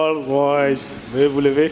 All rise. Veuillez vous lever.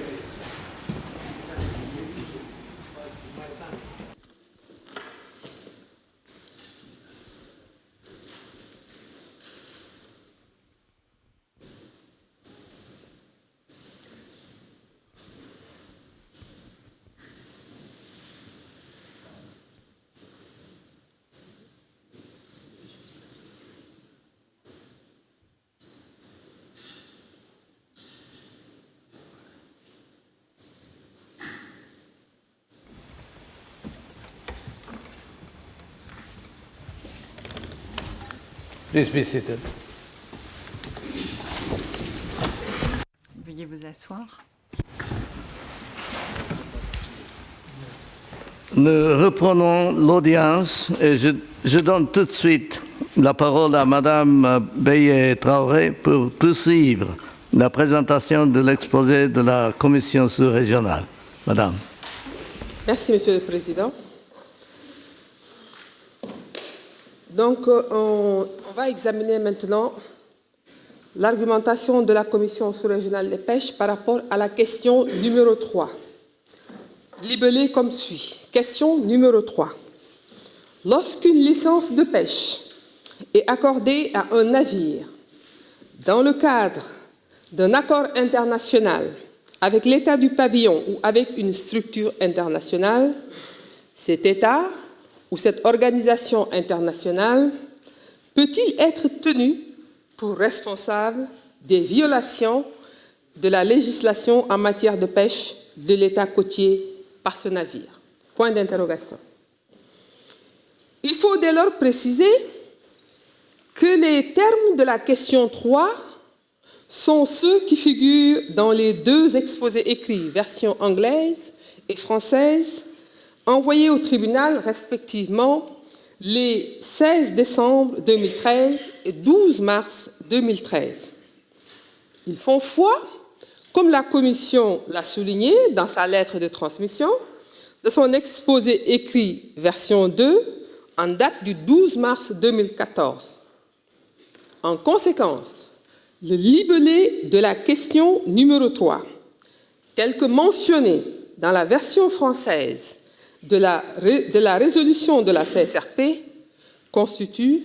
Please be seated. Veuillez vous asseoir. Nous reprenons l'audience et je donne tout de suite la parole à Madame Beye-Traoré pour poursuivre la présentation de l'exposé de la Commission sous-régionale. Madame. Merci, Monsieur le Président. Donc, on va examiner maintenant l'argumentation de la Commission sous-régionale des pêches par rapport à la question numéro 3, libellée comme suit. Question numéro 3. Lorsqu'une licence de pêche est accordée à un navire dans le cadre d'un accord international avec l'État du pavillon ou avec une structure internationale, cet État ou cette organisation internationale peut-il être tenu pour responsable des violations de la législation en matière de pêche de l'État côtier par ce navire? Point d'interrogation. Il faut dès lors préciser que les termes de la question 3 sont ceux qui figurent dans les deux exposés écrits, version anglaise et française, envoyés au tribunal respectivement les 16 décembre 2013 et 12 mars 2013. Ils font foi, comme la Commission l'a souligné dans sa lettre de transmission, de son exposé écrit version 2 en date du 12 mars 2014. En conséquence, le libellé de la question numéro 3, tel que mentionné dans la version française de la résolution de la CSRP, constitue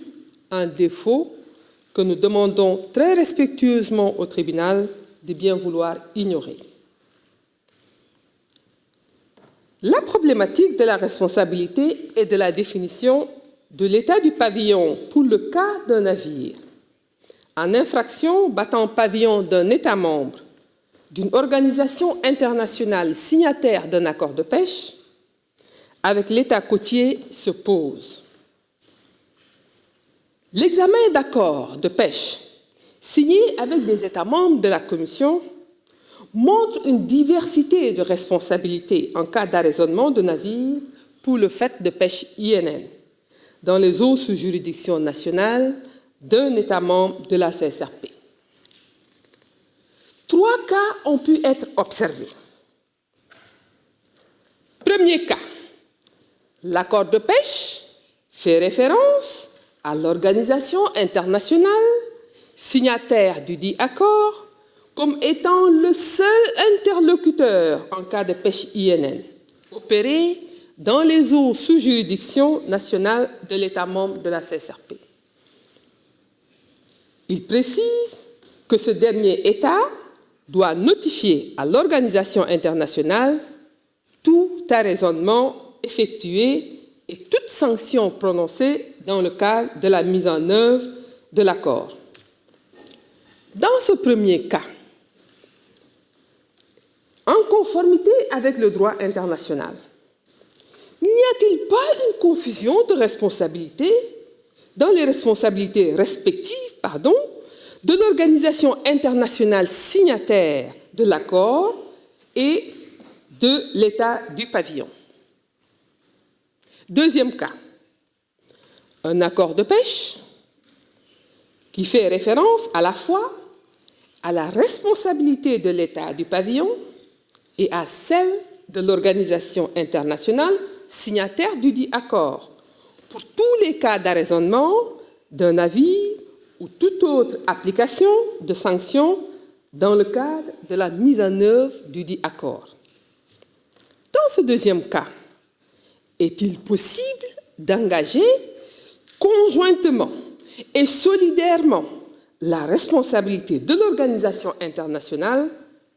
un défaut que nous demandons très respectueusement au tribunal de bien vouloir ignorer. La problématique de la responsabilité et de la définition de l'état du pavillon pour le cas d'un navire en infraction battant pavillon d'un État membre d'une organisation internationale signataire d'un accord de pêche avec l'État côtier se pose. L'examen d'accords de pêche signés avec des États membres de la Commission montre une diversité de responsabilités en cas d'arraisonnement de navires pour le fait de pêche INN dans les eaux sous juridiction nationale d'un État membre de la CSRP. 3 cas ont pu être observés. Premier cas, l'accord de pêche fait référence à l'organisation internationale signataire du dit accord comme étant le seul interlocuteur en cas de pêche INN, opéré dans les eaux sous juridiction nationale de l'État membre de la CSRP. Il précise que ce dernier État doit notifier à l'organisation internationale tout arraisonnement effectué et toute sanction prononcée dans le cadre de la mise en œuvre de l'accord. Dans ce premier cas, en conformité avec le droit international, n'y a-t-il pas une confusion de responsabilités dans les responsabilités respectives de l'organisation internationale signataire de l'accord et de l'État du pavillon? Deuxième cas, un accord de pêche qui fait référence à la fois à la responsabilité de l'État du pavillon et à celle de l'organisation internationale signataire du dit accord pour tous les cas d'arraisonnement d'un navire ou toute autre application de sanctions dans le cadre de la mise en œuvre du dit accord. Dans ce deuxième cas, est-il possible d'engager conjointement et solidairement la responsabilité de l'organisation internationale,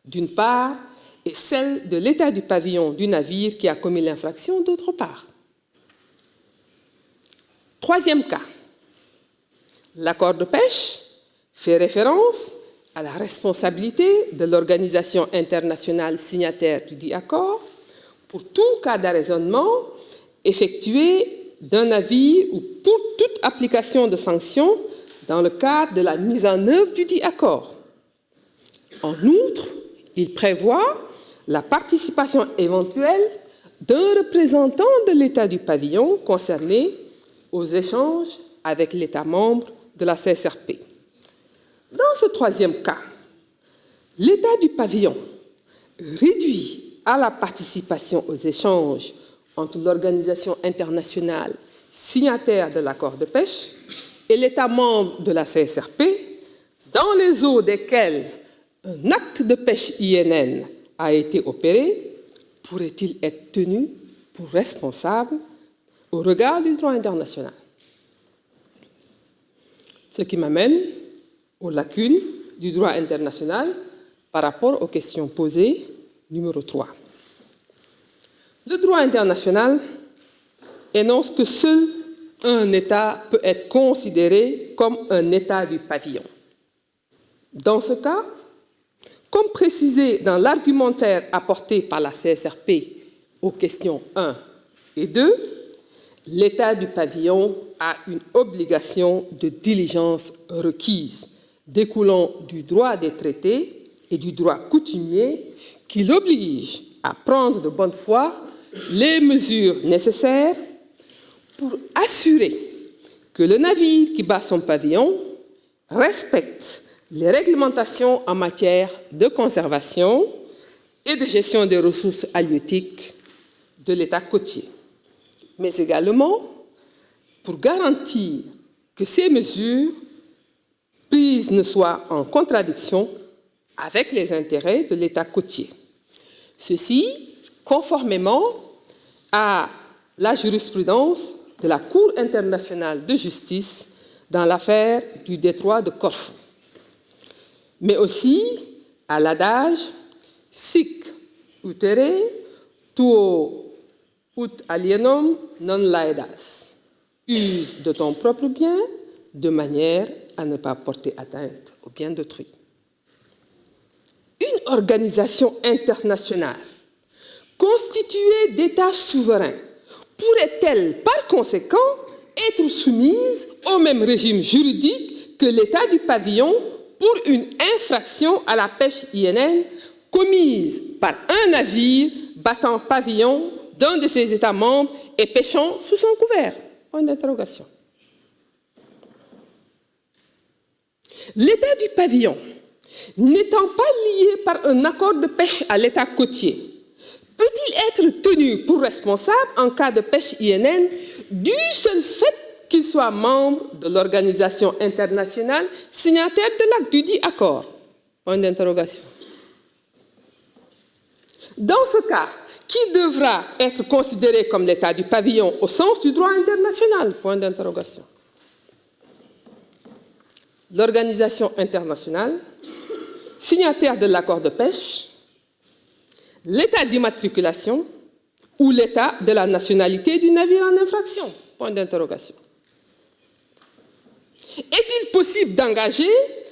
d'une part, et celle de l'état du pavillon du navire qui a commis l'infraction, d'autre part? Troisième cas, l'accord de pêche fait référence à la responsabilité de l'organisation internationale signataire du dit accord pour tout cas d'arraisonnement effectué d'un navire ou pour toute application de sanctions dans le cadre de la mise en œuvre du dit accord. En outre, il prévoit la participation éventuelle d'un représentant de l'État du pavillon concerné aux échanges avec l'État membre de la CSRP. Dans ce troisième cas, l'État du pavillon réduit à la participation aux échanges entre l'organisation internationale signataire de l'accord de pêche et l'État membre de la CSRP, dans les eaux desquelles un acte de pêche INN a été opéré, pourrait-il être tenu pour responsable au regard du droit international? Ce qui m'amène aux lacunes du droit international par rapport aux questions posées, numéro 3. Le droit international énonce que seul un État peut être considéré comme un État du pavillon. Dans ce cas, comme précisé dans l'argumentaire apporté par la CSRP aux questions 1 et 2, l'État du pavillon a une obligation de diligence requise découlant du droit des traités et du droit coutumier qui l'oblige à prendre de bonne foi les mesures nécessaires pour assurer que le navire qui bat son pavillon respecte les réglementations en matière de conservation et de gestion des ressources halieutiques de l'État côtier, mais également pour garantir que ces mesures prises ne soient en contradiction avec les intérêts de l'État côtier. Ceci conformément à la jurisprudence de la Cour internationale de justice dans l'affaire du détroit de Corfou, mais aussi à l'adage « sic utere tuo ut alienum non laedas » « use de ton propre bien de manière à ne pas porter atteinte au bien d'autrui ». Une organisation internationale constituée d'États souverains pourrait-elle par conséquent être soumise au même régime juridique que l'État du pavillon pour une infraction à la pêche INN commise par un navire battant pavillon d'un de ses États membres et pêchant sous son couvert? Point d'interrogation. L'État du pavillon, n'étant pas lié par un accord de pêche à l'État côtier, peut-il être tenu pour responsable en cas de pêche INN du seul fait qu'il soit membre de l'organisation internationale signataire de l'acte du dit accord? Point d'interrogation. Dans ce cas, qui devra être considéré comme l'État du pavillon au sens du droit international? Point d'interrogation. L'organisation internationale signataire de l'accord de pêche, l'État d'immatriculation ou l'État de la nationalité du navire en infraction? Point d'interrogation. Est-il possible d'engager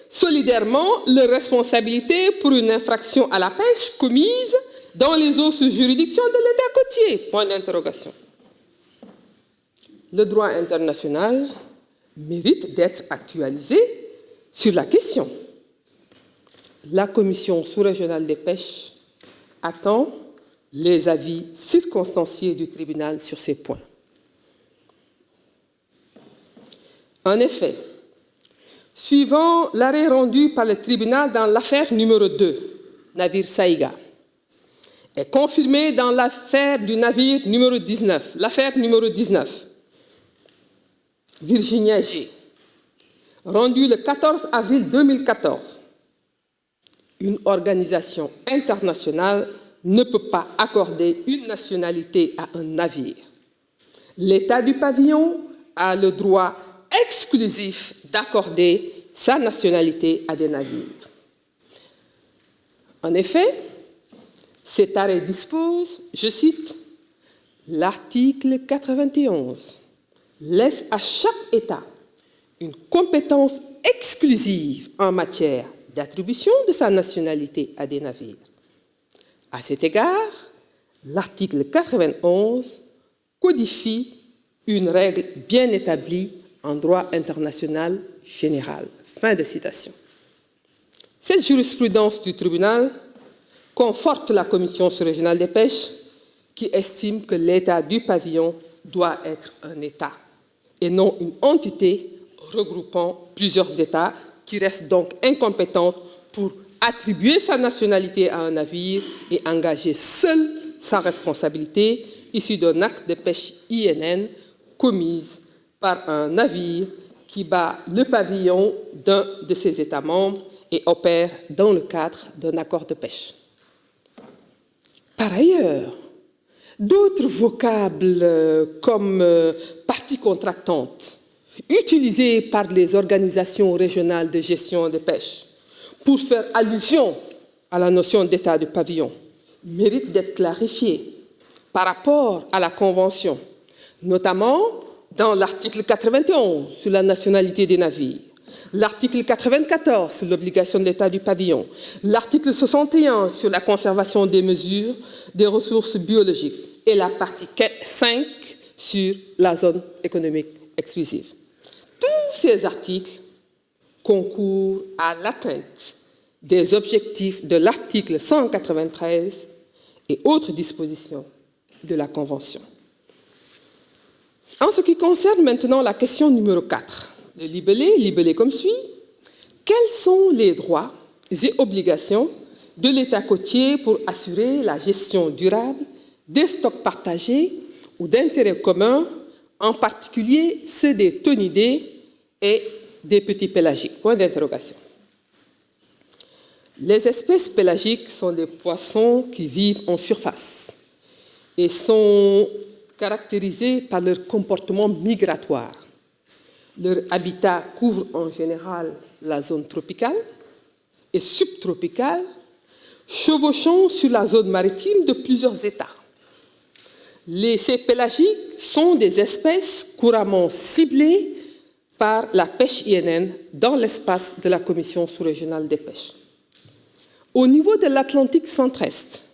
solidairement leur responsabilité pour une infraction à la pêche commise dans les eaux sous juridiction de l'État côtier? Point d'interrogation. Le droit international mérite d'être actualisé sur la question. La Commission sous-régionale des pêches attend les avis circonstanciés du tribunal sur ces points. En effet, suivant l'arrêt rendu par le tribunal dans l'affaire numéro 2, navire Saïga, et confirmé dans l'affaire du navire numéro 19, l'affaire numéro 19, Virginia G, rendu le 14 avril 2014, Une organisation internationale ne peut pas accorder une nationalité à un navire. L'État du pavillon a le droit exclusif d'accorder sa nationalité à des navires. En effet, cet arrêt dispose, je cite, « L'article 91 laisse à chaque État une compétence exclusive en matière d'attribution de sa nationalité à des navires. À cet égard, l'article 91 codifie une règle bien établie en droit international général. » Fin de citation. Cette jurisprudence du tribunal conforte la Commission sous-régionale des pêches qui estime que l'État du pavillon doit être un État et non une entité regroupant plusieurs États qui restent donc incompétentes pour attribuer sa nationalité à un navire et engager seule sa responsabilité issue d'un acte de pêche INN commise par un navire qui bat le pavillon d'un de ses États membres et opère dans le cadre d'un accord de pêche. Par ailleurs, d'autres vocables comme partie contractante, utilisés par les organisations régionales de gestion de pêche pour faire allusion à la notion d'État du pavillon, méritent d'être clarifiés par rapport à la Convention, notamment dans l'article 91 sur la nationalité des navires, l'article 94 sur l'obligation de l'État du pavillon, l'article 61 sur la conservation des mesures des ressources biologiques et la partie 5 sur la zone économique exclusive. Tous ces articles concourent à l'atteinte des objectifs de l'article 193 et autres dispositions de la Convention. En ce qui concerne maintenant la question numéro 4, le libellé comme suit. Quels sont les droits et obligations de l'État côtier pour assurer la gestion durable des stocks partagés ou d'intérêt commun, en particulier ceux des thonidés et des petits pélagiques? Point d'interrogation. Les espèces pélagiques sont des poissons qui vivent en surface et sont caractérisés par leur comportement migratoire. Leur habitat couvre en général la zone tropicale et subtropicale, chevauchant sur la zone maritime de plusieurs États. Ces pélagiques sont des espèces couramment ciblées par la pêche INN dans l'espace de la Commission sous-régionale des pêches. Au niveau de l'Atlantique centre-est,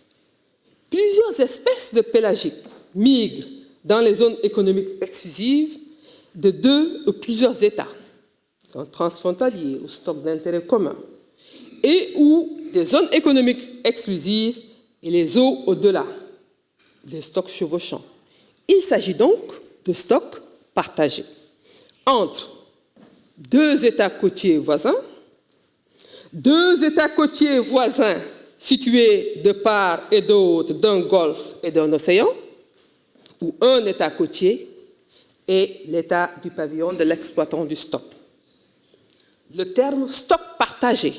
plusieurs espèces de pélagiques migrent dans les zones économiques exclusives de 2 ou plusieurs États, transfrontaliers ou stocks d'intérêt commun, et ou des zones économiques exclusives et les eaux au-delà, les stocks chevauchants. Il s'agit donc de stocks partagés entre 2 États côtiers voisins, 2 États côtiers voisins situés de part et d'autre d'un golfe et d'un océan, ou un État côtier et l'État du pavillon de l'exploitant du stock. Le terme stock partagé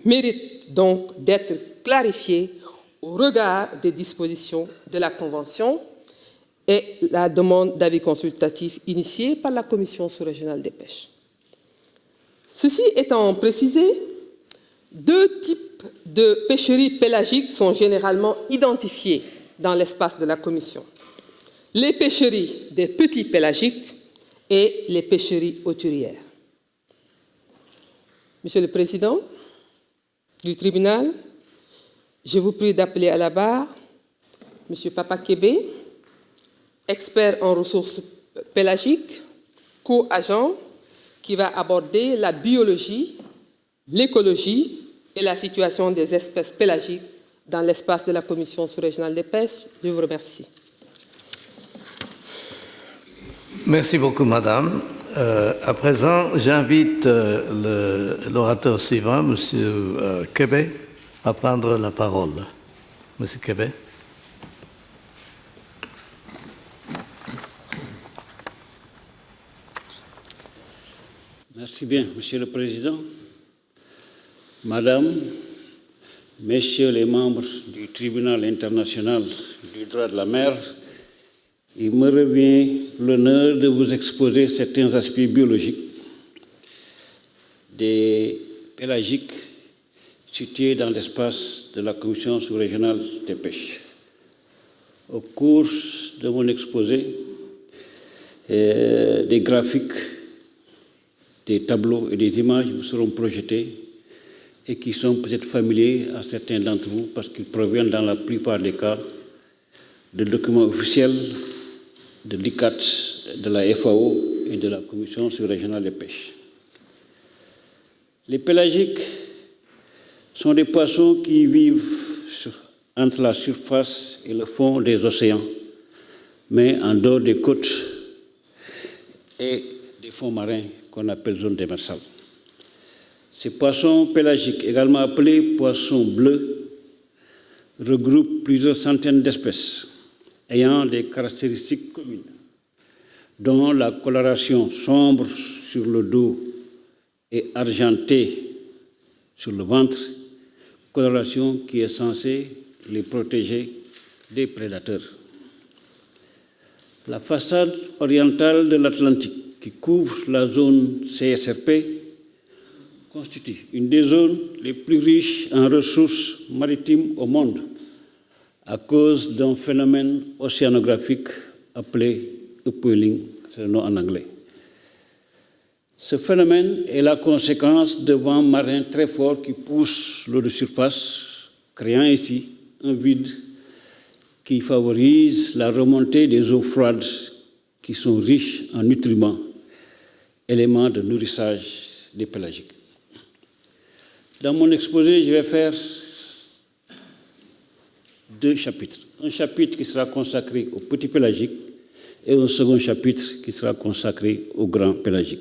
mérite donc d'être clarifié au regard des dispositions de la Convention et la demande d'avis consultatif initiée par la Commission sous-régionale des pêches. Ceci étant précisé, 2 types de pêcheries pélagiques sont généralement identifiés dans l'espace de la Commission. Les pêcheries des petits pélagiques et les pêcheries hauturières. Monsieur le Président du tribunal, je vous prie d'appeler à la barre Monsieur Papa Kébé, expert en ressources pélagiques, co-agent, qui va aborder la biologie, l'écologie et la situation des espèces pélagiques dans l'espace de la Commission sous-régionale des pêches. Je vous remercie. Merci beaucoup, Madame. À présent, j'invite l'orateur suivant, Monsieur Kébé, à prendre la parole. Monsieur Kébé. Merci bien, Monsieur le Président. Madame, Messieurs les membres du Tribunal international du droit de la mer, il me revient l'honneur de vous exposer certains aspects biologiques des pélagiques situés dans l'espace de la Commission sous-régionale des pêches. Au cours de mon exposé, des graphiques, des tableaux et des images vous seront projetés et qui sont peut-être familiers à certains d'entre vous parce qu'ils proviennent dans la plupart des cas de documents officiels de l'ICAT, de la FAO et de la Commission sous-régionale des pêches. Les pélagiques sont des poissons qui vivent entre la surface et le fond des océans, mais en dehors des côtes et des fonds marins qu'on appelle zones démersales. Ces poissons pélagiques, également appelés poissons bleus, regroupent plusieurs centaines d'espèces ayant des caractéristiques communes, dont la coloration sombre sur le dos et argentée sur le ventre, coloration qui est censée les protéger des prédateurs. La façade orientale de l'Atlantique, qui couvre la zone CSRP, constitue une des zones les plus riches en ressources maritimes au monde à cause d'un phénomène océanographique appelé upwelling, c'est le nom en anglais. Ce phénomène est la conséquence de vents marins très forts qui poussent l'eau de surface, créant ici un vide qui favorise la remontée des eaux froides qui sont riches en nutriments, éléments de nourrissage des pélagiques. Dans mon exposé, je vais faire 2 chapitres. Un chapitre qui sera consacré aux petits pélagiques et un second chapitre qui sera consacré aux grands pélagiques.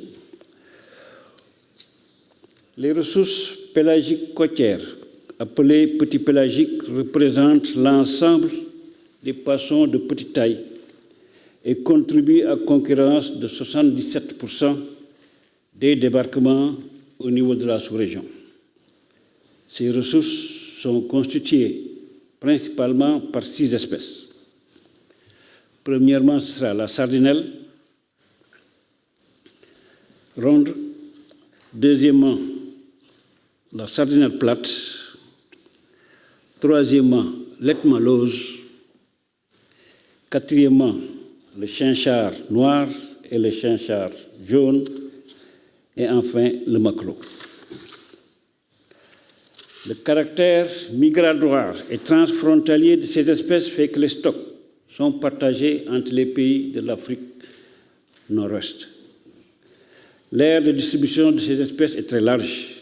Les ressources pélagiques côtières, appelées petits pélagiques, représentent l'ensemble des poissons de petite taille et contribuent à concurrence de 77% des débarquements au niveau de la sous-région. Ces ressources sont constituées principalement par 6 espèces. Premièrement, ce sera la sardinelle ronde. Deuxièmement, la sardinelle plate. Troisièmement, l'étmalose. Quatrièmement, le chinchard noir et le chinchard jaune. Et enfin, le maquereau. Le caractère migratoire et transfrontalier de ces espèces fait que les stocks sont partagés entre les pays de l'Afrique nord-ouest. L'aire de distribution de ces espèces est très large.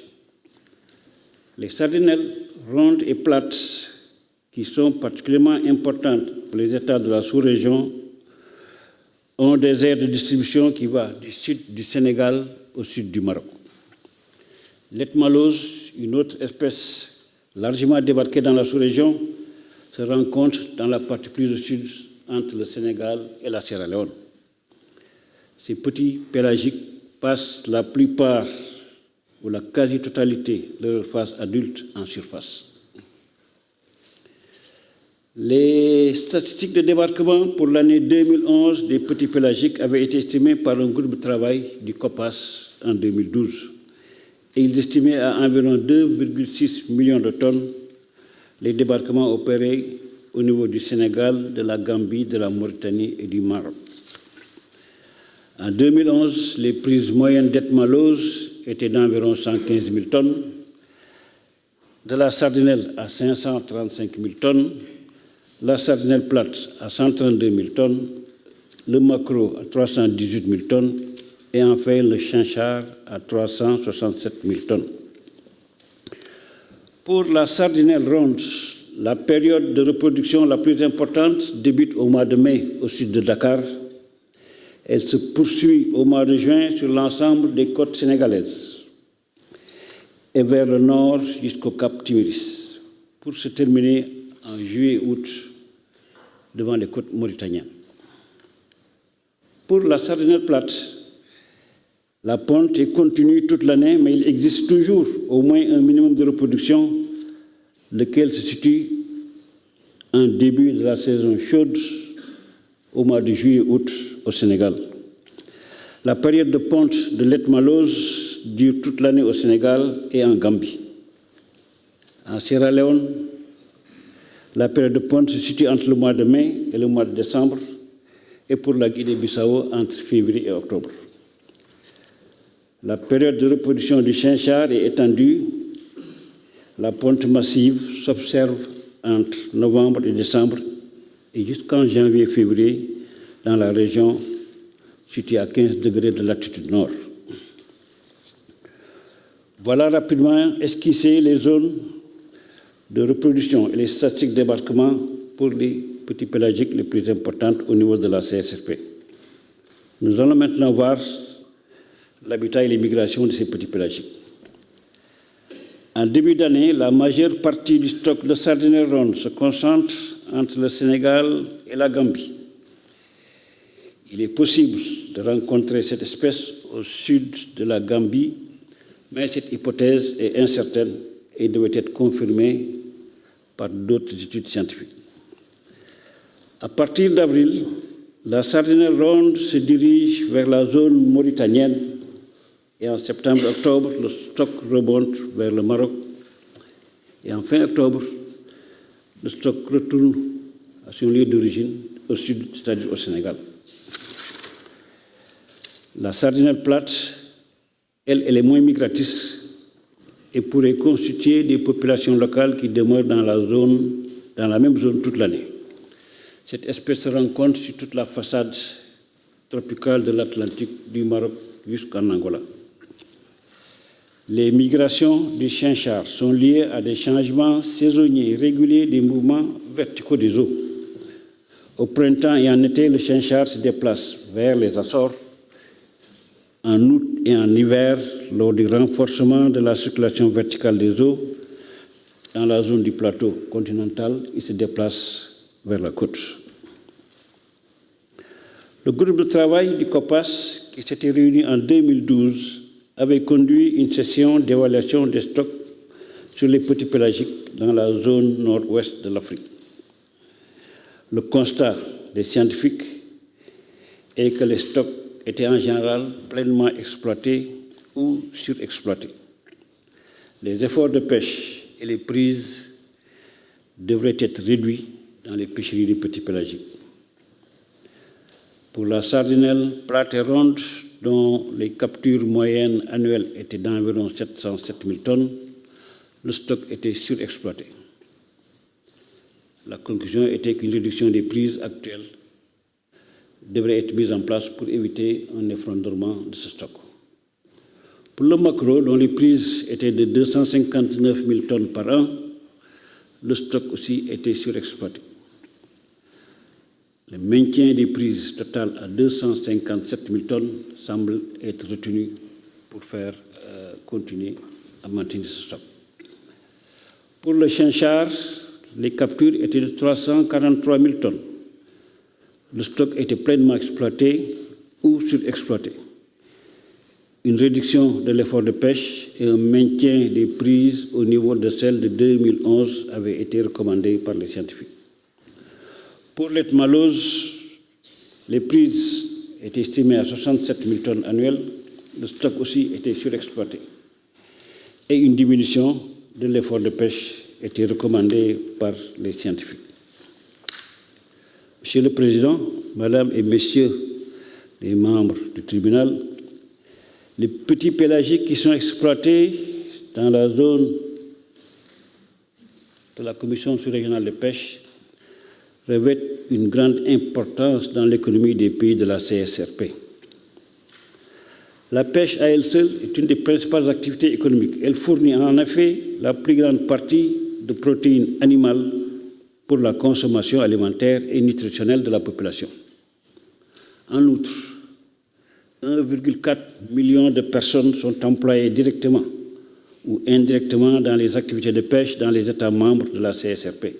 Les sardinelles rondes et plates, qui sont particulièrement importantes pour les États de la sous-région, ont des aires de distribution qui vont du sud du Sénégal au sud du Maroc. L'étmalose, une autre espèce largement débarquée dans la sous-région, se rencontre dans la partie plus au sud entre le Sénégal et la Sierra Leone. Ces petits pélagiques passent la plupart ou la quasi-totalité de leur phase adulte en surface. Les statistiques de débarquement pour l'année 2011 des petits pélagiques avaient été estimées par un groupe de travail du COPAS en 2012. Et ils estimaient à environ 2,6 millions de tonnes les débarquements opérés au niveau du Sénégal, de la Gambie, de la Mauritanie et du Maroc. En 2011, les prises moyennes d'étmalose étaient d'environ 115 000 tonnes, de la sardinelle à 535 000 tonnes, la sardinelle plate à 132 000 tonnes, le maquereau à 318 000 tonnes, et enfin le chinchard à 367 000 tonnes. Pour la sardinelle ronde, la période de reproduction la plus importante débute au mois de mai au sud de Dakar. Elle se poursuit au mois de juin sur l'ensemble des côtes sénégalaises et vers le nord jusqu'au cap Timiris, pour se terminer en juillet-août devant les côtes mauritaniennes. Pour la sardinelle plate, la ponte est continue toute l'année, mais il existe toujours au moins un minimum de reproduction lequel se situe en début de la saison chaude au mois de juillet-août au Sénégal. La période de ponte de l'Etmalose dure toute l'année au Sénégal et en Gambie. En Sierra Leone, la période de ponte se situe entre le mois de mai et le mois de décembre, et pour la Guinée-Bissau entre février et octobre. La période de reproduction du chinchard est étendue. La ponte massive s'observe entre novembre et décembre et jusqu'en janvier-février dans la région située à 15 degrés de latitude nord. Voilà rapidement esquissé les zones de reproduction et les statistiques de débarquement pour les petits pélagiques les plus importantes au niveau de la CSFP. Nous allons maintenant voir l'habitat et les migrations de ces petits pélagiques. En début d'année, la majeure partie du stock de sardines rondes se concentre entre le Sénégal et la Gambie. Il est possible de rencontrer cette espèce au sud de la Gambie, mais cette hypothèse est incertaine et devait être confirmée par d'autres études scientifiques. À partir d'avril, la sardine ronde se dirige vers la zone mauritanienne et en septembre-octobre, le stock remonte vers le Maroc et en fin octobre, le stock retourne à son lieu d'origine au sud, c'est-à-dire au Sénégal. La sardinelle plate, elle est moins migratrice et pourrait constituer des populations locales qui demeurent dans la même zone toute l'année. Cette espèce se rencontre sur toute la façade tropicale de l'Atlantique, du Maroc jusqu'en Angola. Les migrations du chinchard sont liées à des changements saisonniers réguliers des mouvements verticaux des eaux. Au printemps et en été, le chinchard se déplace vers les Açores. En août et en hiver, lors du renforcement de la circulation verticale des eaux, dans la zone du plateau continental, il se déplace vers la côte. Le groupe de travail du COPAS, qui s'était réuni en 2012, avait conduit une session d'évaluation des stocks sur les petits pélagiques dans la zone nord-ouest de l'Afrique. Le constat des scientifiques est que les stocks étaient en général pleinement exploités ou surexploités. Les efforts de pêche et les prises devraient être réduits dans les pêcheries des petits pélagiques. Pour la sardinelle plate et ronde, dont les captures moyennes annuelles étaient d'environ 707 000 tonnes, le stock était surexploité. La conclusion était qu'une réduction des prises actuelles devrait être mise en place pour éviter un effondrement de ce stock. Pour le maquereau, dont les prises étaient de 259 000 tonnes par an, le stock aussi était surexploité. Le maintien des prises totales à 257 000 tonnes semble être retenu pour faire continuer à maintenir ce stock. Pour le chinchard, les captures étaient de 343 000 tonnes. Le stock était pleinement exploité ou surexploité. Une réduction de l'effort de pêche et un maintien des prises au niveau de celles de 2011 avaient été recommandés par les scientifiques. Pour l'Etmalose, les prises étaient estimées à 67 000 tonnes annuelles. Le stock aussi était surexploité. Et une diminution de l'effort de pêche était recommandée par les scientifiques. Monsieur le Président, Madame et Messieurs les membres du tribunal, les petits pélagiques qui sont exploités dans la zone de la Commission sous-régionale de pêche revêtent une grande importance dans l'économie des pays de la CSRP. La pêche à elle seule est une des principales activités économiques. Elle fournit en effet la plus grande partie de protéines animales pour la consommation alimentaire et nutritionnelle de la population. En outre, 1,4 million de personnes sont employées directement ou indirectement dans les activités de pêche dans les États membres de la CSRP.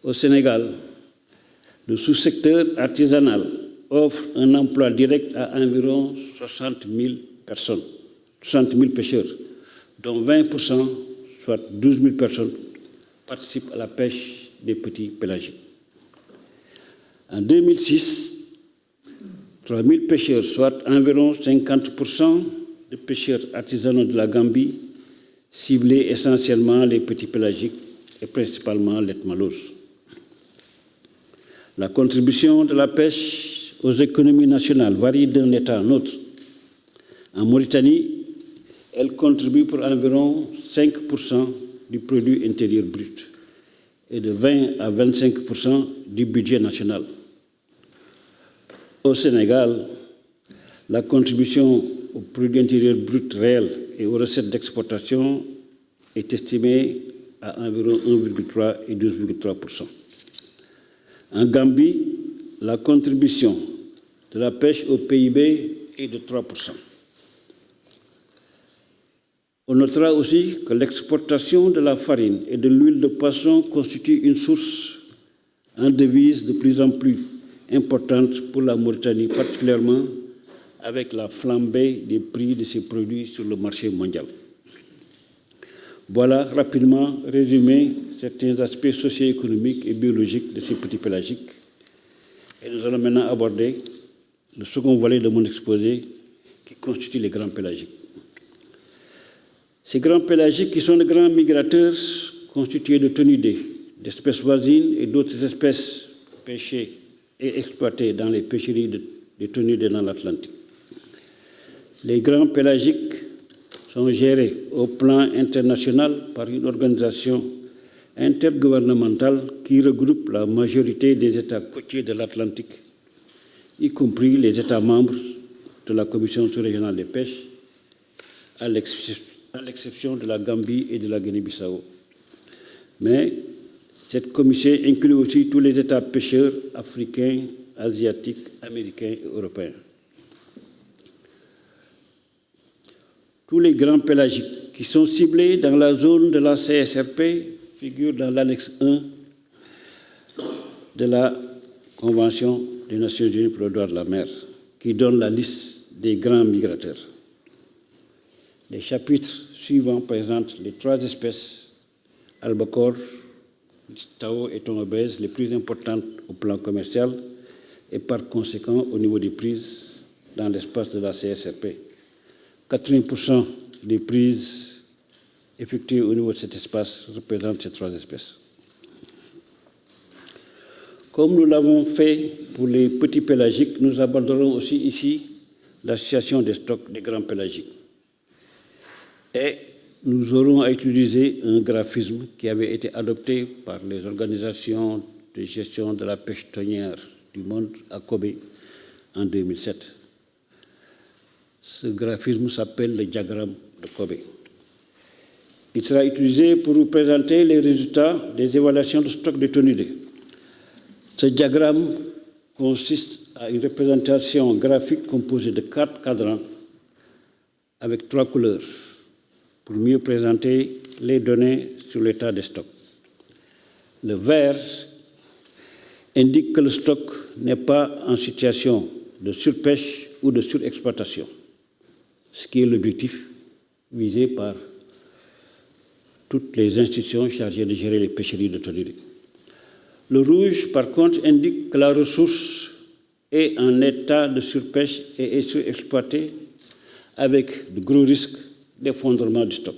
Au Sénégal, le sous-secteur artisanal offre un emploi direct à environ 60 000 personnes, 60 000 pêcheurs, dont 20%, soit 12 000 personnes, participent à la pêche des petits pélagiques. En 2006, 3 000 pêcheurs, soit environ 50% de pêcheurs artisanaux de la Gambie, ciblaient essentiellement les petits pélagiques et principalement l'ethmalose. La contribution de la pêche aux économies nationales varie d'un État à un autre. En Mauritanie, elle contribue pour environ 5% du produit intérieur brut et de 20 à 25% du budget national. Au Sénégal, la contribution au produit intérieur brut réel et aux recettes d'exportation est estimée à environ 1,3 et 12,3%. En Gambie, la contribution de la pêche au PIB est de 3%. On notera aussi que l'exportation de la farine et de l'huile de poisson constitue une source en devises de plus en plus importante pour la Mauritanie, particulièrement avec la flambée des prix de ces produits sur le marché mondial. Voilà rapidement résumé certains aspects socio-économiques et biologiques de ces petits pélagiques. Et nous allons maintenant aborder le second volet de mon exposé qui constitue les grands pélagiques. Ces grands pélagiques, qui sont de grands migrateurs constitués de thonidés, d'espèces voisines et d'autres espèces pêchées et exploitées dans les pêcheries de thonidés dans l'Atlantique. Les grands pélagiques sont gérés au plan international par une organisation intergouvernementale qui regroupe la majorité des États côtiers de l'Atlantique, y compris les États membres de la Commission sous-régionale des pêches, à l'exception de la Gambie et de la Guinée-Bissau. Mais cette commission inclut aussi tous les États pêcheurs africains, asiatiques, américains et européens. Tous les grands pélagiques qui sont ciblés dans la zone de la CSRP figurent dans l'annexe 1 de la Convention des Nations Unies pour le droit de la mer, qui donne la liste des grands migrateurs. Les chapitres suivants présentent les 3 espèces albacore, tao et thon obèse les plus importantes au plan commercial et par conséquent au niveau des prises dans l'espace de la CSRP. 80% des prises effectuées au niveau de cet espace représentent ces 3 espèces. Comme nous l'avons fait pour les petits pélagiques, nous aborderons aussi ici la situation des stocks des grands pélagiques. Et nous aurons à utiliser un graphisme qui avait été adopté par les organisations de gestion de la pêche thonière du monde à Kobe en 2007. Ce graphisme s'appelle le diagramme de Kobe. Il sera utilisé pour vous présenter les résultats des évaluations de stock de thonidés. Ce diagramme consiste à une représentation graphique composée de 4 cadrans avec 3 couleurs pour mieux présenter les données sur l'état des stocks. Le vert indique que le stock n'est pas en situation de surpêche ou de surexploitation, ce qui est l'objectif visé par toutes les institutions chargées de gérer les pêcheries de thonidés. Le rouge, par contre, indique que la ressource est en état de surpêche et est surexploitée avec de gros risques d'effondrement du stock.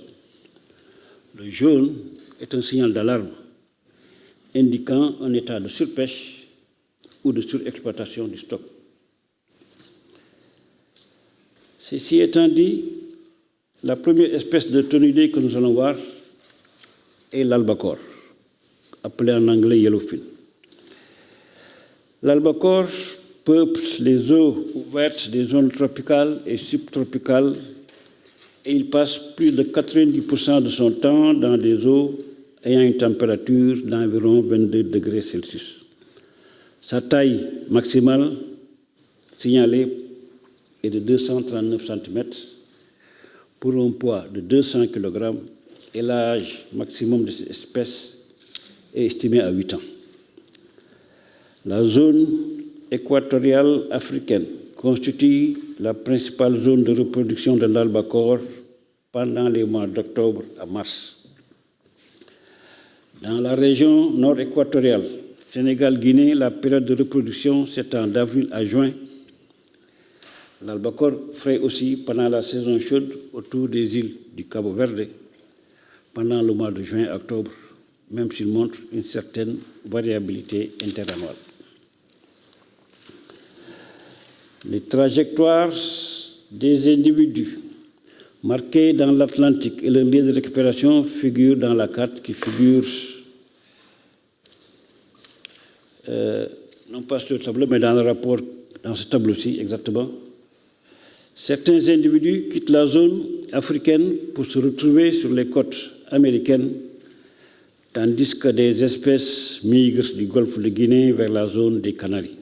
Le jaune est un signal d'alarme indiquant un état de surpêche ou de surexploitation du stock. Ceci étant dit, la première espèce de thonidés que nous allons voir est l'albacore, appelé en anglais yellowfin. L'albacore peuple les eaux ouvertes des zones tropicales et subtropicales et il passe plus de 90% de son temps dans des eaux ayant une température d'environ 22 degrés Celsius. Sa taille maximale signalée est de 239 cm pour un poids de 200 kg et l'âge maximum de cette espèce est estimé à 8 ans. La zone équatoriale africaine constitue la principale zone de reproduction de l'albacore pendant les mois d'octobre à mars. Dans la région nord-équatoriale, Sénégal-Guinée, la période de reproduction s'étend d'avril à juin. L'albacore frais aussi pendant la saison chaude autour des îles du Cabo Verde, pendant le mois de juin à octobre, même s'il montre une certaine variabilité interannuelle. Les trajectoires des individus marqués dans l'Atlantique et leur lieu de récupération figurent dans la carte qui figure, non pas sur le tableau, mais dans le rapport, dans ce tableau-ci exactement. Certains individus quittent la zone africaine pour se retrouver sur les côtes américaines, tandis que des espèces migrent du golfe de Guinée vers la zone des Canaries.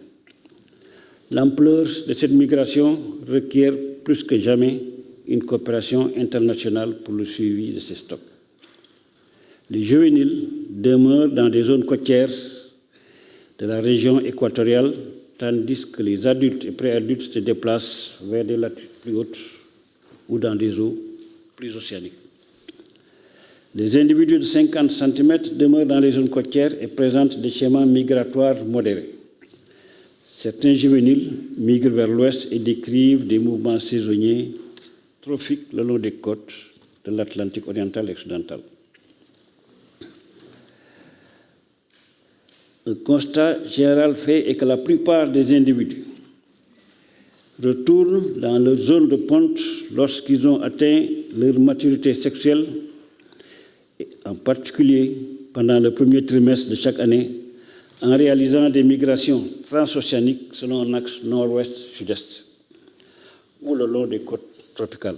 L'ampleur de cette migration requiert plus que jamais une coopération internationale pour le suivi de ces stocks. Les juvéniles demeurent dans des zones côtières de la région équatoriale, tandis que les adultes et préadultes se déplacent vers des latitudes plus hautes ou dans des eaux plus océaniques. Les individus de 50 cm demeurent dans les zones côtières et présentent des schémas migratoires modérés. Certains juvéniles migrent vers l'ouest et décrivent des mouvements saisonniers trophiques le long des côtes de l'Atlantique oriental et occidental. Un constat général fait est que la plupart des individus retournent dans leur zone de ponte lorsqu'ils ont atteint leur maturité sexuelle, et en particulier pendant le premier trimestre de chaque année, en réalisant des migrations transoceaniques selon un axe nord-ouest-sud-est ou le long des côtes tropicales.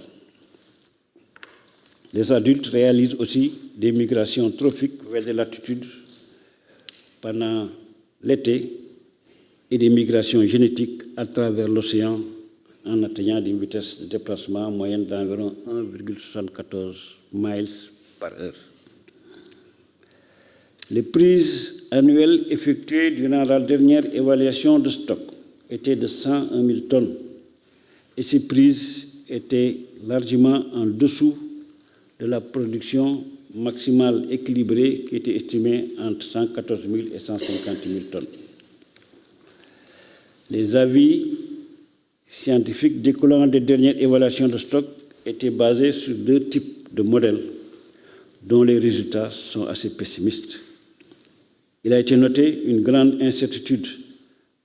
Les adultes réalisent aussi des migrations trophiques vers des latitudes pendant l'été et des migrations génétiques à travers l'océan en atteignant des vitesses de déplacement moyennes d'environ 1,74 miles par heure. Les prises annuelles effectuées durant la dernière évaluation de stock étaient de 101 000 tonnes et ces prises étaient largement en dessous de la production maximale équilibrée qui était estimée entre 114 000 et 150 000 tonnes. Les avis scientifiques découlant des dernières évaluations de stock étaient basés sur deux types de modèles dont les résultats sont assez pessimistes. Il a été noté une grande incertitude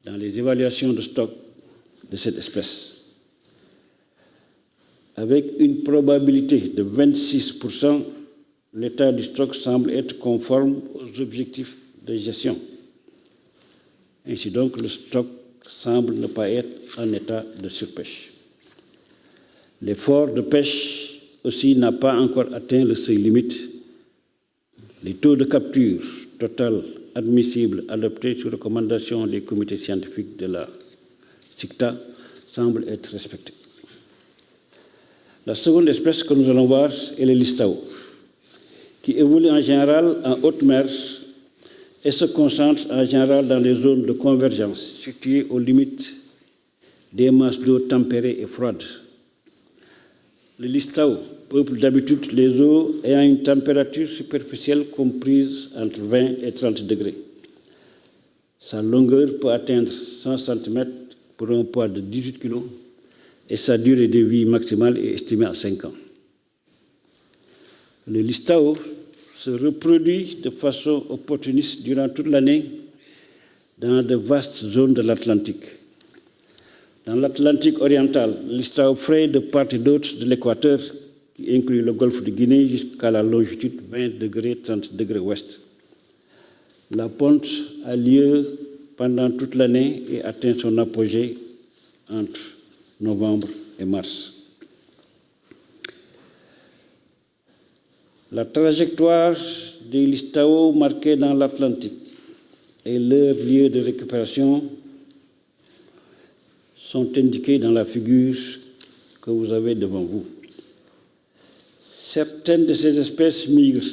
dans les évaluations de stock de cette espèce. Avec une probabilité de 26%, l'état du stock semble être conforme aux objectifs de gestion. Ainsi donc, le stock semble ne pas être en état de surpêche. L'effort de pêche aussi n'a pas encore atteint le seuil limite. Les taux de capture total admissibles adoptés sur recommandation des comités scientifiques de la CICTA semblent être respectés. La seconde espèce que nous allons voir est le listao, qui évolue en général en haute mer et se concentre en général dans les zones de convergence situées aux limites des masses d'eau tempérées et froides. Le listao peuple d'habitude les eaux ayant une température superficielle comprise entre 20 et 30 degrés. Sa longueur peut atteindre 100 cm pour un poids de 18 kg et sa durée de vie maximale est estimée à 5 ans. Le listao se reproduit de façon opportuniste durant toute l'année dans de vastes zones de l'Atlantique. Dans l'Atlantique oriental, le listao frais de part et d'autre de l'équateur, qui inclut le golfe de Guinée jusqu'à la longitude 20 degrés 30 degrés ouest. La ponte a lieu pendant toute l'année et atteint son apogée entre novembre et mars. La trajectoire des listao marqués dans l'Atlantique et leur lieu de récupération sont indiqués dans la figure que vous avez devant vous. Certaines de ces espèces migrent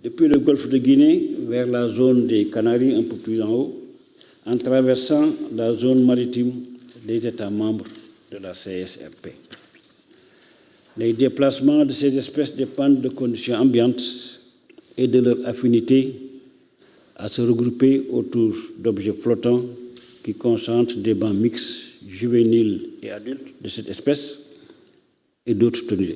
depuis le golfe de Guinée vers la zone des Canaries un peu plus en haut, en traversant la zone maritime des États membres de la CSRP. Les déplacements de ces espèces dépendent de conditions ambiantes et de leur affinité à se regrouper autour d'objets flottants qui concentrent des bancs mixtes, juvéniles et adultes de cette espèce et d'autres tenus.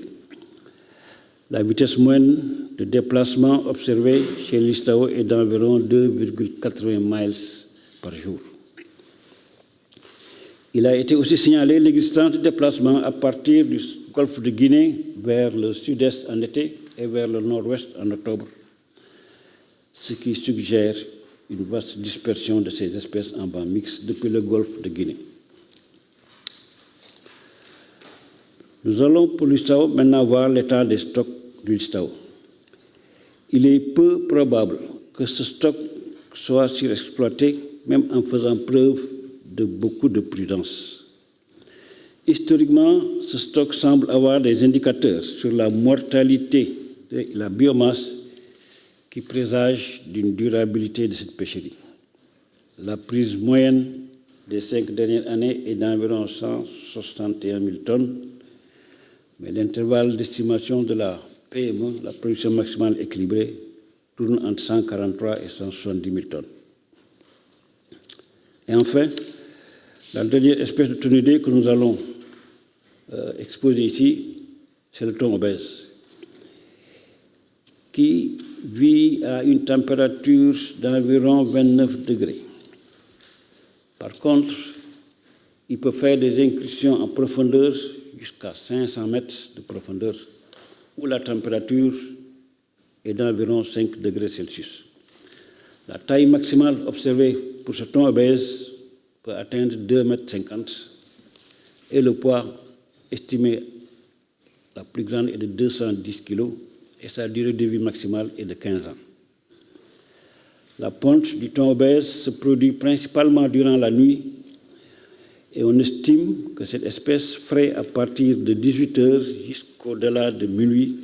La vitesse moyenne de déplacement observée chez l'Istao est d'environ 2,80 miles par jour. Il a été aussi signalé l'existence de déplacements à partir du golfe de Guinée vers le sud-est en été et vers le nord-ouest en octobre, ce qui suggère une vaste dispersion de ces espèces en bancs mixtes depuis le golfe de Guinée. Nous allons pour l'Istao maintenant voir l'état des stocks du l'Istao. Il est peu probable que ce stock soit surexploité, même en faisant preuve de beaucoup de prudence. Historiquement, ce stock semble avoir des indicateurs sur la mortalité de la biomasse qui présagent d'une durabilité de cette pêcherie. La prise moyenne des 5 dernières années est d'environ 161 000 tonnes, mais l'intervalle d'estimation de la PME, la production maximale équilibrée, tourne entre 143 et 170 000 tonnes. Et enfin, la dernière espèce de thonidé que nous allons exposer ici, c'est le thon obèse, qui vit à une température d'environ 29 degrés. Par contre, il peut faire des incursions en profondeur jusqu'à 500 mètres de profondeur, où la température est d'environ 5 degrés Celsius. La taille maximale observée pour ce thon obèse peut atteindre 2,50 mètres et le poids estimé, la plus grande, est de 210 kg et sa durée de vie maximale est de 15 ans. La ponte du thon obèse se produit principalement durant la nuit et on estime que cette espèce ferait à partir de 18 heures jusqu'au-delà de minuit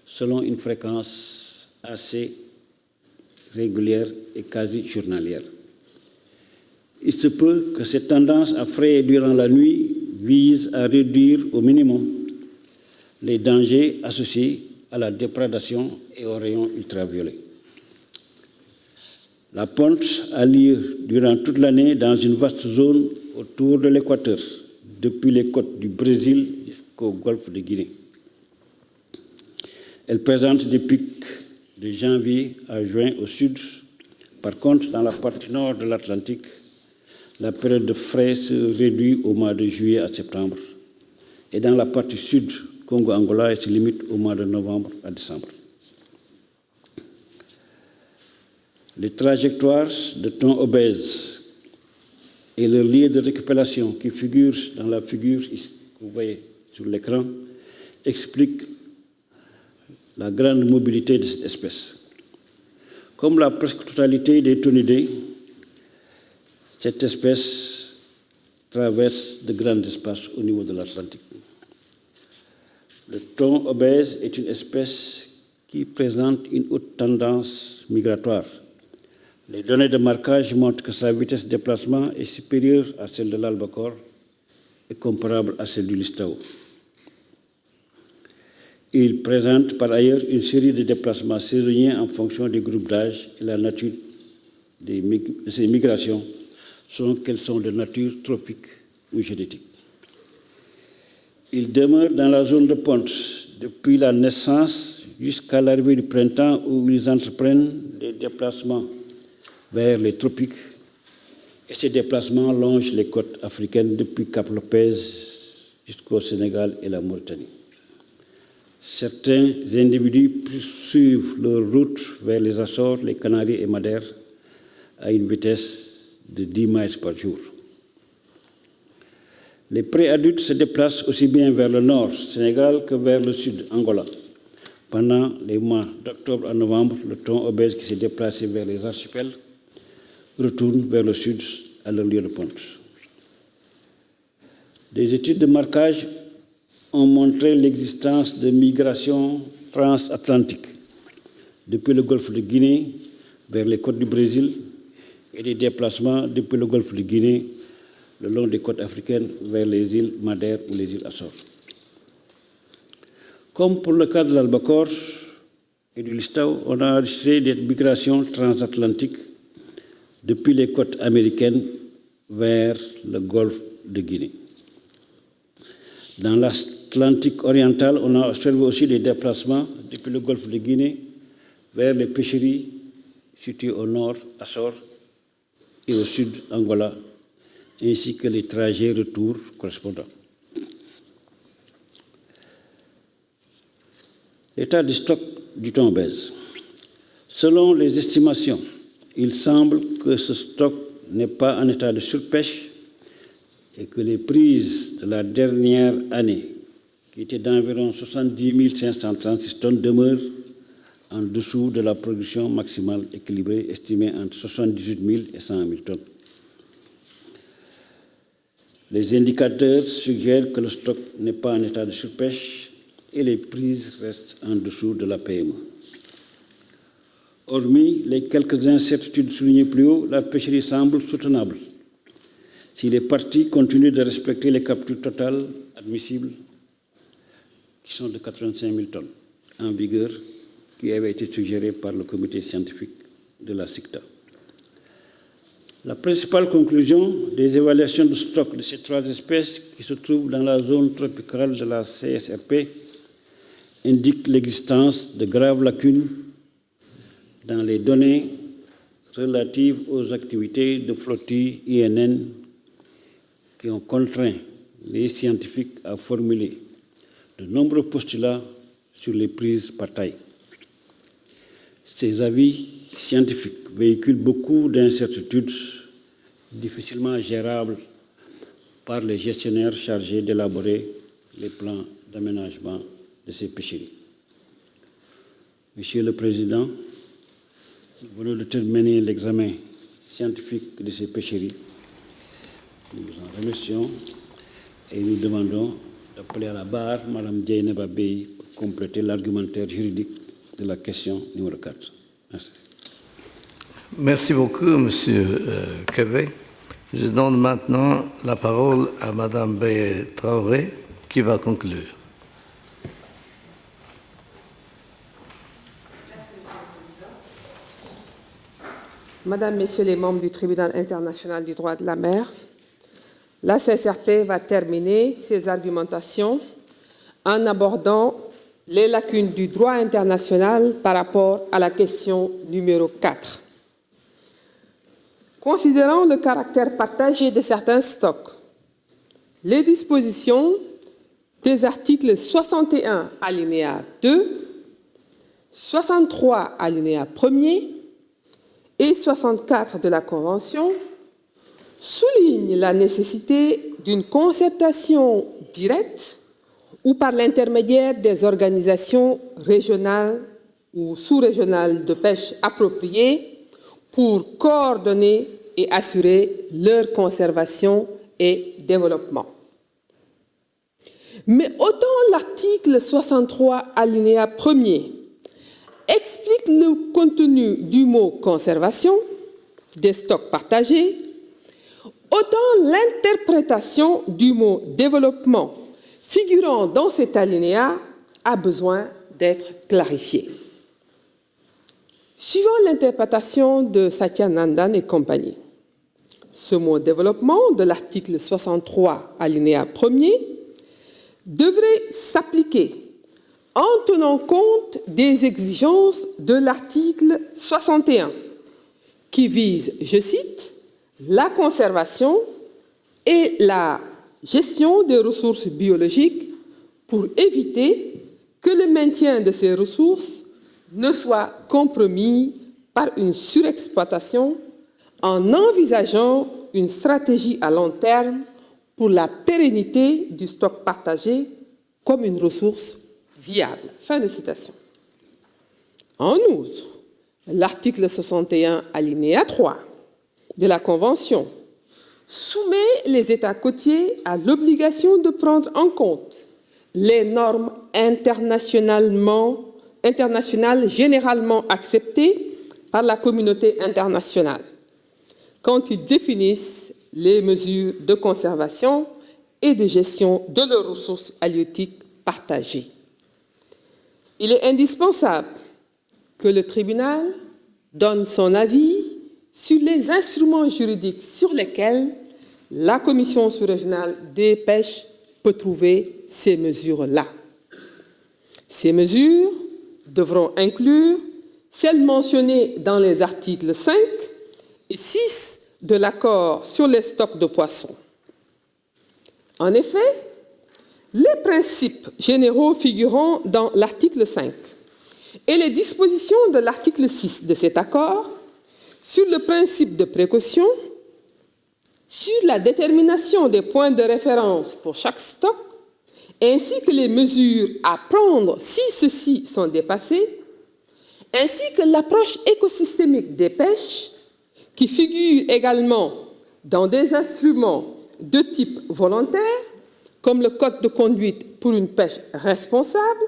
selon une fréquence assez régulière et quasi journalière. Il se peut que cette tendance à frayer durant la nuit vise à réduire au minimum les dangers associés à la déprédation et aux rayons ultraviolets. La ponte a lieu durant toute l'année dans une vaste zone autour de l'équateur, depuis les côtes du Brésil jusqu'au golfe de Guinée. Elle présente des pics de janvier à juin au sud. Par contre, dans la partie nord de l'Atlantique, la période de frai se réduit au mois de juillet à septembre. Et dans la partie sud, Congo-Angola, elle se limite au mois de novembre à décembre. Les trajectoires de thon obèse et le lieu de récupération qui figure dans la figure que vous voyez sur l'écran expliquent la grande mobilité de cette espèce. Comme la presque totalité des thonidés, cette espèce traverse de grands espaces au niveau de l'Atlantique. Le thon obèse est une espèce qui présente une haute tendance migratoire. Les données de marquage montrent que sa vitesse de déplacement est supérieure à celle de l'albacore et comparable à celle du l'Istao. Il présente par ailleurs une série de déplacements saisonniers en fonction des groupes d'âge et la nature de ces migrations, selon qu'elles sont de nature trophique ou génétique. Ils demeurent dans la zone de ponte depuis la naissance jusqu'à l'arrivée du printemps où ils entreprennent des déplacements vers les tropiques et ces déplacements longent les côtes africaines depuis Cap Lopez jusqu'au Sénégal et la Mauritanie. Certains individus poursuivent leur route vers les Açores, les Canaries et Madère à une vitesse de 10 miles par jour. Les préadultes se déplacent aussi bien vers le nord, Sénégal, que vers le sud, Angola. Pendant les mois d'octobre à novembre, le thon obèse qui s'est déplacé vers les archipels retourne vers le sud à leur lieu de ponte. Des études de marquage ont montré l'existence de migrations transatlantiques depuis le golfe de Guinée vers les côtes du Brésil et des déplacements depuis le golfe de Guinée le long des côtes africaines vers les îles Madère ou les îles Açores. Comme pour le cas de l'albacore, et du Listau, on a enregistré des migrations transatlantiques depuis les côtes américaines vers le golfe de Guinée. Dans l'Atlantique oriental, on a observé aussi des déplacements depuis le golfe de Guinée vers les pêcheries situées au nord, Açores, et au sud, Angola, ainsi que les trajets retour correspondants. L'état du stock du thon baisse. Selon les estimations, il semble que ce stock n'est pas en état de surpêche et que les prises de la dernière année, qui étaient d'environ 70 536 tonnes, demeurent en dessous de la production maximale équilibrée estimée entre 78 000 et 100 000 tonnes. Les indicateurs suggèrent que le stock n'est pas en état de surpêche et les prises restent en dessous de la PME. Hormis les quelques incertitudes soulignées plus haut, la pêcherie semble soutenable si les parties continuent de respecter les captures totales admissibles, qui sont de 85 000 tonnes, en vigueur, qui avaient été suggérées par le comité scientifique de la SICTA. La principale conclusion des évaluations de stock de ces trois espèces qui se trouvent dans la zone tropicale de la CSRP indique l'existence de graves lacunes dans les données relatives aux activités de flottille INN qui ont contraint les scientifiques à formuler de nombreux postulats sur les prises par taille. Ces avis scientifiques véhiculent beaucoup d'incertitudes difficilement gérables par les gestionnaires chargés d'élaborer les plans d'aménagement de ces pêcheries. Monsieur le Président, nous venons de terminer l'examen scientifique de ces pêcheries. Nous vous en remercions et nous demandons d'appeler à la barre Mme Dieynaba Bey pour compléter l'argumentaire juridique de la question numéro 4. Merci. Merci beaucoup, M. Kébé. Je donne maintenant la parole à Mme Beye Traoré, qui va conclure. Madame, Messieurs les membres du Tribunal international du droit de la mer, la CSRP va terminer ses argumentations en abordant les lacunes du droit international par rapport à la question numéro 4. Considérant le caractère partagé de certains stocks, les dispositions des articles 61 alinéa 2, 63 alinéa 1er et 64 de la Convention soulignent la nécessité d'une concertation directe ou par l'intermédiaire des organisations régionales ou sous-régionales de pêche appropriées pour coordonner et assurer leur conservation et développement. Mais autant l'article 63 alinéa 1er explique le contenu du mot conservation des stocks partagés, autant l'interprétation du mot développement figurant dans cet alinéa a besoin d'être clarifiée. Suivant l'interprétation de Satya Nandan et compagnie, ce mot développement de l'article 63 alinéa 1er devrait s'appliquer en tenant compte des exigences de l'article 61 qui vise, je cite, la conservation et la gestion des ressources biologiques pour éviter que le maintien de ces ressources ne soit compromis par une surexploitation en envisageant une stratégie à long terme pour la pérennité du stock partagé comme une ressource viable. Fin de citation. En outre, l'article 61 alinéa 3 de la Convention soumet les États côtiers à l'obligation de prendre en compte les normes internationales généralement acceptées par la communauté internationale quand ils définissent les mesures de conservation et de gestion de leurs ressources halieutiques partagées. Il est indispensable que le tribunal donne son avis sur les instruments juridiques sur lesquels la Commission sous-régionale des pêches peut trouver ces mesures-là. Ces mesures devront inclure celles mentionnées dans les articles 5 et 6 de l'accord sur les stocks de poissons. En effet, les principes généraux figurant dans l'article 5 et les dispositions de l'article 6 de cet accord sur le principe de précaution, sur la détermination des points de référence pour chaque stock, ainsi que les mesures à prendre si ceux-ci sont dépassés, ainsi que l'approche écosystémique des pêches, qui figure également dans des instruments de type volontaire, comme le Code de conduite pour une pêche responsable,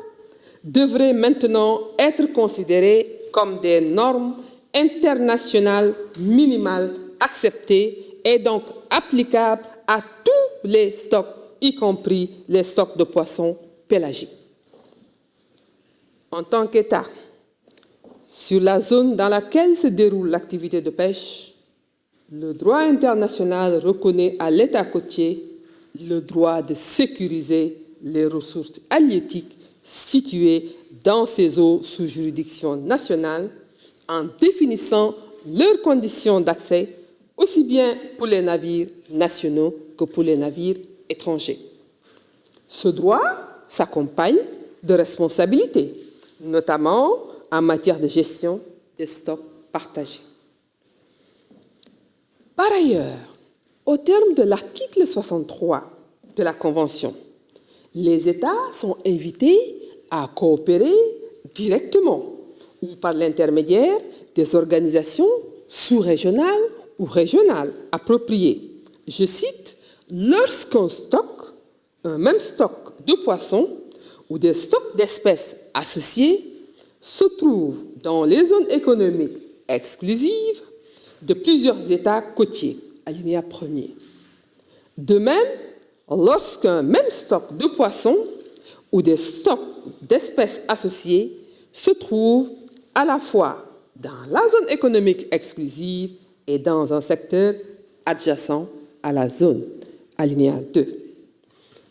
devraient maintenant être considérés comme des normes internationales minimales acceptées et donc applicables à tous les stocks, y compris les stocks de poissons pélagiques. En tant qu'État, sur la zone dans laquelle se déroule l'activité de pêche, le droit international reconnaît à l'État côtier le droit de sécuriser les ressources halieutiques situées dans ces eaux sous juridiction nationale en définissant leurs conditions d'accès aussi bien pour les navires nationaux que pour les navires étrangers. Ce droit s'accompagne de responsabilités, notamment en matière de gestion des stocks partagés. Par ailleurs, au terme de l'article 63 de la Convention, les États sont invités à coopérer directement ou par l'intermédiaire des organisations sous-régionales ou régionales appropriées. Je cite, lorsqu'un stock, un même stock de poissons ou des stocks d'espèces associées se trouve dans les zones économiques exclusives de plusieurs États côtiers, alinéa 1er. De même, lorsqu'un même stock de poissons ou des stocks d'espèces associées se trouve à la fois dans la zone économique exclusive et dans un secteur adjacent à la zone, alinéa 2.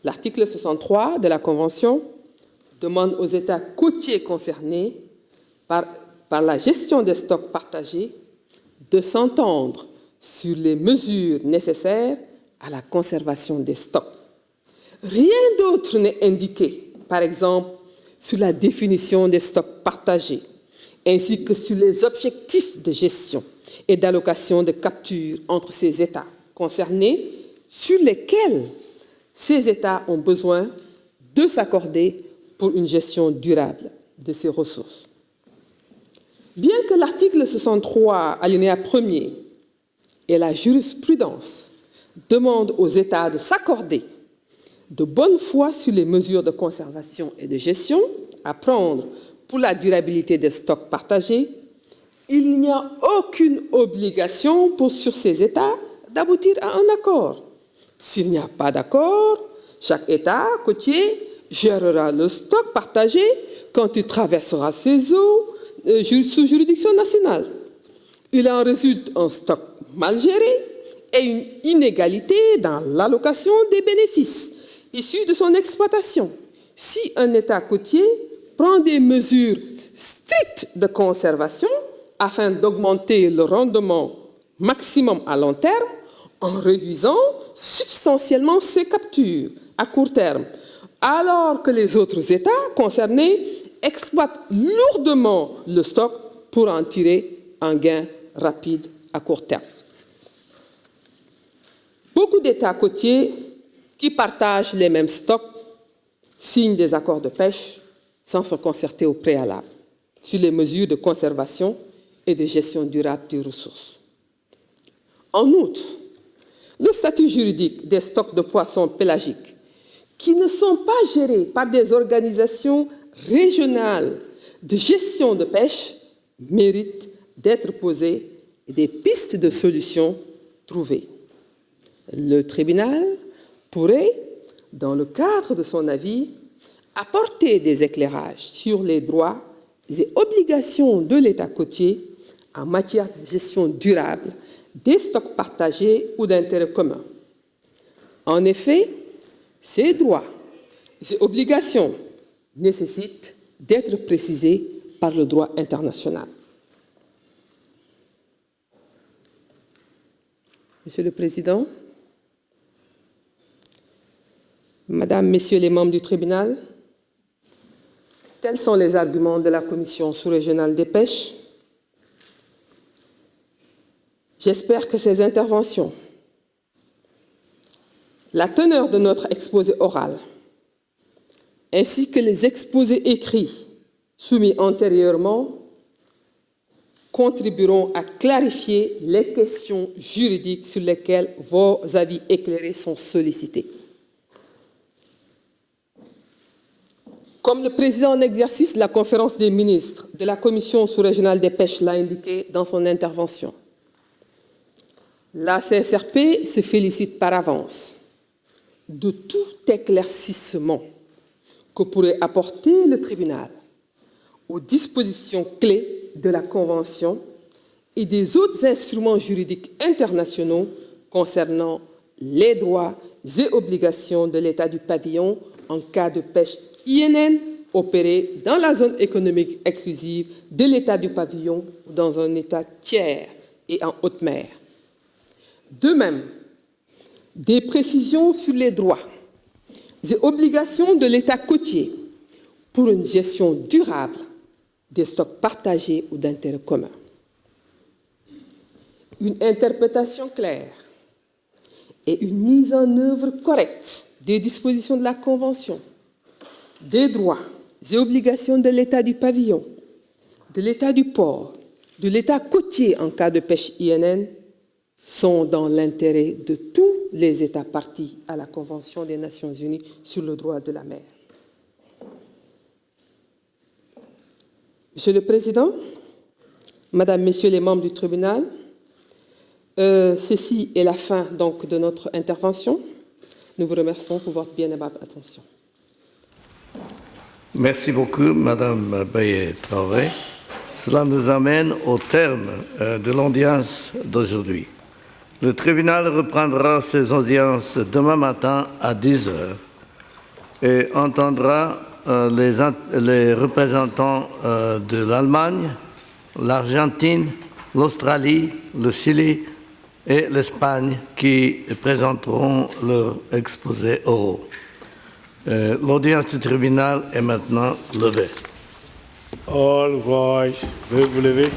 L'article 63 de la Convention demande aux États côtiers concernés par la gestion des stocks partagés de s'entendre sur les mesures nécessaires à la conservation des stocks. Rien d'autre n'est indiqué, par exemple, sur la définition des stocks partagés, ainsi que sur les objectifs de gestion et d'allocation de capture entre ces États concernés, sur lesquels ces États ont besoin de s'accorder pour une gestion durable de ces ressources. Bien que l'article 63, alinéa 1er, et la jurisprudence demandent aux États de s'accorder de bonne foi sur les mesures de conservation et de gestion à prendre pour la durabilité des stocks partagés, il n'y a aucune obligation sur ces États d'aboutir à un accord. S'il n'y a pas d'accord, chaque État côtier gérera le stock partagé quand il traversera ses eaux sous juridiction nationale. Il en résulte un stock mal géré et une inégalité dans l'allocation des bénéfices issus de son exploitation. Si un État côtier prend des mesures strictes de conservation afin d'augmenter le rendement maximum à long terme en réduisant substantiellement ses captures à court terme, alors que les autres États concernés exploitent lourdement le stock pour en tirer un gain rapide à court terme. Beaucoup d'États côtiers qui partagent les mêmes stocks signent des accords de pêche sans se concerter au préalable sur les mesures de conservation et de gestion durable des ressources. En outre, le statut juridique des stocks de poissons pélagiques qui ne sont pas gérés par des organisations régionales de gestion de pêche mérite d'être posé et des pistes de solutions trouvées. Le tribunal pourrait, dans le cadre de son avis, apporter des éclairages sur les droits et obligations de l'État côtier en matière de gestion durable des stocks partagés ou d'intérêt commun. En effet, ces droits et obligations nécessitent d'être précisés par le droit international. Monsieur le Président, Madame, Messieurs les membres du tribunal, tels sont les arguments de la Commission sous-régionale des pêches. J'espère que ces interventions, la teneur de notre exposé oral, ainsi que les exposés écrits soumis antérieurement, contribueront à clarifier les questions juridiques sur lesquelles vos avis éclairés sont sollicités. Comme le président en exercice de la conférence des ministres de la Commission sous-régionale des pêches l'a indiqué dans son intervention, la CSRP se félicite par avance de tout éclaircissement que pourrait apporter le tribunal aux dispositions clés de la Convention et des autres instruments juridiques internationaux concernant les droits et obligations de l'État du pavillon en cas de pêche INN opérée dans la zone économique exclusive de l'État du pavillon ou dans un État tiers et en haute mer. De même, des précisions sur les droits et obligations de l'État côtier pour une gestion durable des stocks partagés ou d'intérêt commun. Une interprétation claire et une mise en œuvre correcte des dispositions de la Convention, des droits et obligations de l'État du pavillon, de l'État du port, de l'État côtier en cas de pêche INN sont dans l'intérêt de tous les États partis à la Convention des Nations Unies sur le droit de la mer. Monsieur le Président, Madame, Messieurs les membres du tribunal, ceci est la fin donc de notre intervention. Nous vous remercions pour votre bien aimable attention. Merci beaucoup, Madame Baye-Traoré. Cela nous amène au terme de l'audience d'aujourd'hui. Le tribunal reprendra ses audiences demain matin à 10 heures et entendra les représentants de l'Allemagne, l'Argentine, l'Australie, le Chili et l'Espagne qui présenteront leurs exposés oraux. L'audience du tribunal est maintenant levée. All voice. Veuillez vous lever.